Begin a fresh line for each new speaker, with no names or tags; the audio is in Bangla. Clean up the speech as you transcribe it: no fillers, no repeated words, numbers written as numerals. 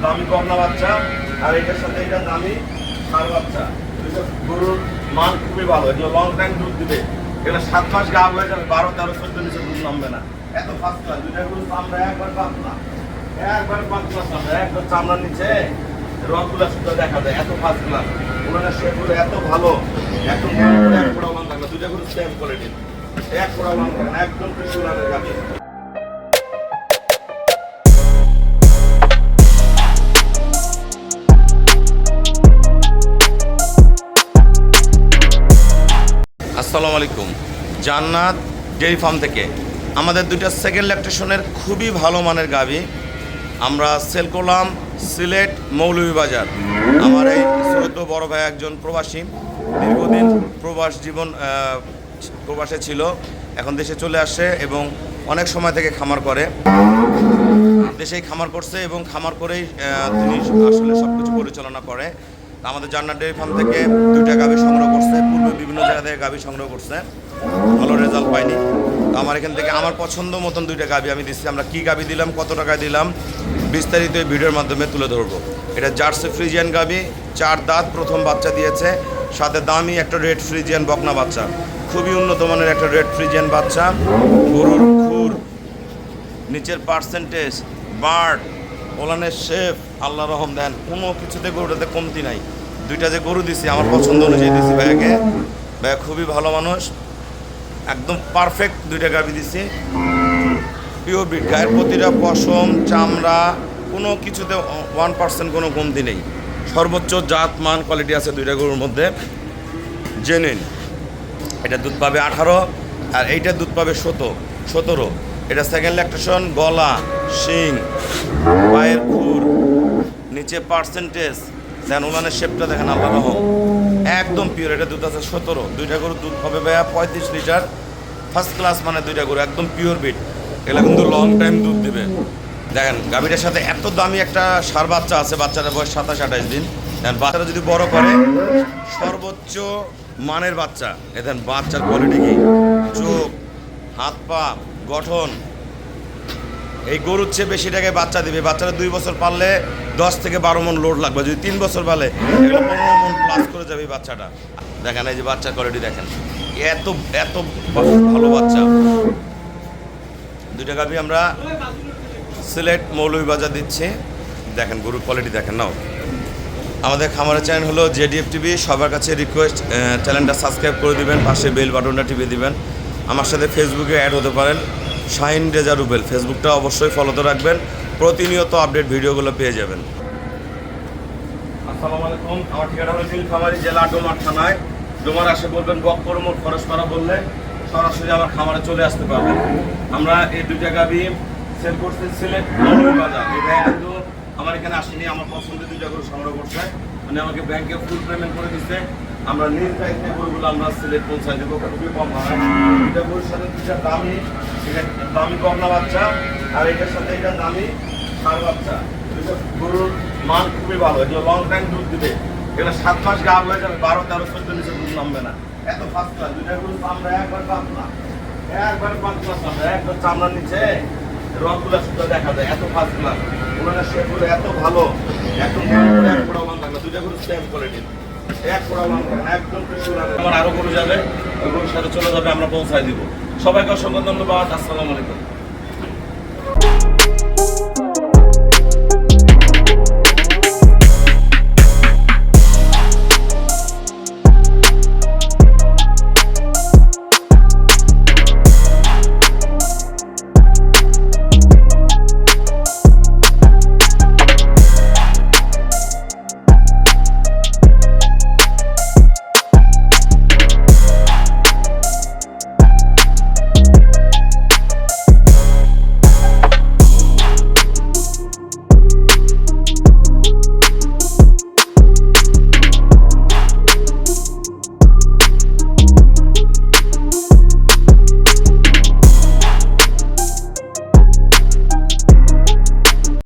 দামি বকনা বাচ্চা, আর এটার সাথে এটা দামি ষাঁড় বাচ্চা। গরুর মান খুবই ভালো, এগুলো লং টাইম দুধ দিবে। এগুলো 7 মাস গাভ হয়ে যাবে, 12, 13, 14 নিচে দুধ নামবে না। এত ফাস্ট ক্লাস দুইটা গরু চামড়া একবার পাতলা, চামড়া একবার চামড়ার নিচে রথগুলা শুধু দেখা যায়, এত ফাস্ট ক্লাস। ওনারা শেপগুলো এত ভালো, একদম এক ফোড়া মান থাকবে। দুইটা গরু সেম কোয়ালিটির, এক ফোড়া মান থাকবে না, একদম কৃষ্ণরানের গাভী। আসসালামু আলাইকুম, জান্নাত ডেয়ারি ফার্ম থেকে আমাদের দুইটা সেকেন্ড ল্যাকটেশনের খুবই ভালো মানের গাভী আমরা সেল করলাম সিলেট মৌলভীবাজার। আমার এই ছোট বড় ভাই একজন প্রবাসী, দীর্ঘদিন প্রবাসে ছিল, এখন দেশে চলে আসে এবং অনেক সময় থেকে খামার করে, দেশেই খামার করছে এবং খামার করেই তিনি আসলে সব কিছু পরিচালনা করে। আমাদের জান্নাত ডেয়ারি ফার্ম থেকে দুইটা গাভী সংগ্রহ করছে, পূর্বে বিভিন্ন জায়গা থেকে গাভী সংগ্রহ করছে, ভালো রেজাল্ট পাইনি। তো আমার এখান থেকে আমার পছন্দ মতন দুইটা গাভী আমি দিচ্ছি। আমরা কী গাভী দিলাম, কত টাকায় দিলাম, বিস্তারিত এই ভিডিওর মাধ্যমে তুলে ধরবো। এটা জার্সি ফ্রিজিয়ান গাভী, 4 দাঁত, প্রথম বাচ্চা দিয়েছে, সাথে দামি একটা রেড ফ্রিজিয়ান বকনা বাচ্চা, খুবই উন্নত মানের একটা রেড ফ্রিজিয়ান বাচ্চা। গরুর খুর, নিচের পার্সেন্টেজ, বার্ড, ওলানের শেফ, আল্লাহ রহম দেন, কোনো কিছুতে গরুটাতে কমতি নাই। দুইটা যে গরু দিছি আমার পছন্দ অনুযায়ী দিছি ভাইয়াকে, ভাইয়া খুবই ভালো মানুষ, একদম পারফেক্ট দুইটা গাভী দিছি, পিওর ব্রিড। গায়ের প্রতিটা পশম, চামড়া, কোনো কিছুতে 1% কোনো কমতি নেই। সর্বোচ্চ জাত মান কোয়ালিটি আছে দুইটা গরুর মধ্যে, জেনুইন। এটা দুধ পাবে 18 আর এইটা দুধ পাবে 17। এটা সেকেন্ড ল্যাকটেশন। গলা, শিং, পায়ের খুর, নিচে পার্সেন্টেজ দেন, ওলানের শেপটা দেখেন, আল্লাহ রহম, একদম পিওর। এটা দুধ আছে 17। দুইটা গরু দুধ হবে ভাইয়া 35 লিটার, ফার্স্ট ক্লাস মানে দুইটা গরু একদম পিওর বিট। এগুলো কিন্তু লং টাইম দুধ দিবে। দেখেন গাভীটার সাথে এত দামি একটা ষাঁড় বাচ্চা আছে, বাচ্চাটার বয়স 27-28 দিন। দেখেন বাচ্চাটা যদি বড় করে সর্বোচ্চ মানের বাচ্চা। দেখেন বাচ্চার কোয়ালিটি কি, চোখ, হাত পা, গঠন, এই গরুর চেয়ে বেশি টাকায় বাচ্চা দিবে। বাচ্চাটা 2 বছর পারলে 10 থেকে 12 মন লোড লাগবে, যদি 3 বছর পালে এগুলো 15 মন প্লাস করে যাবে এই বাচ্চাটা। দেখেন এই যে বাচ্চার কোয়ালিটি দেখেন, এত এত ভালো বাচ্চা। দুইটা গাভী আমরা সিলেট মৌলভীবাজার দিচ্ছি। দেখেন গরুর কোয়ালিটি দেখেন। নাও, আমাদের খামারের চ্যানেল হলো জেডিএফ টিভি। সবার কাছে রিকোয়েস্ট, চ্যানেলটা সাবস্ক্রাইব করে দিবেন, পাশে বেল বাটনটা টিপে দিবেন। আমার সাথে ফেসবুকে অ্যাড হতে পারেন, শাহিন রেজা রুবেল। ফেসবুকটা অবশ্যই ফলোতে রাখবেন, প্রতিনিয়ত আপডেট ভিডিওগুলো পেয়ে যাবেন। আসসালামু আলাইকুম, আমার ঠিকানা হলো নীলফামারী জেলা, ডোমার থানায়। ডোমার আসে বলবেন বক্কর মোড় খরচপাড়া বললে সরাসরি আমার খামারে চলে আসতে পারবেন। আমরা এই দুইটা গাভী সেল করছি সিলেট মৌলভীবাজার। এটা কিন্তু আমার এখানে আসেনি, আমার পছন্দের দুইটা গরু সংগ্রহ করছে, মানে আমাকে ব্যাংকে ফুল পেমেন্ট করে দিচ্ছে। আমরা নিজ দায়িত্বে গরুগুলো আমরা সিলেট পৌঁছায় দেবো, খুবই কম ভাড়া। দুইটা গরুর সাথে দুইটা দামি বকনা বাচ্চা, আর এটার সাথে এটা দামি ষাঁড় বাচ্চা। গরুর মান খুবই ভালো, এগুলো লং টাইম দুধ দিবে। এগুলো 7 মাস গাভ হয়ে যাবে, 12, 13, 14 নিচে দুধ নামবে না। এত ফাস্ট ক্লাস দুইটা গরু চামড়া একবার পাতলা, চামড়া একবার চামড়ার নিচে রথগুলা শুধু দেখা যায়, এত ফাস্ট ক্লাস। ওনারা শেপগুলো এত ভালো, একদম এক ফোড়া মান থাকবে। দুইটা গরু সেম কোয়ালিটির, এক ফোড়া মান থাকবে না, একদম কৃষ্ণরানের। আমার আরো গরু যাবে, ওই গরুর সাথে চলে যাবে, আমরা পৌঁছায় দিব। সবাইকে অসংখ্য ধন্যবাদ। আসসালামু আলাইকুম।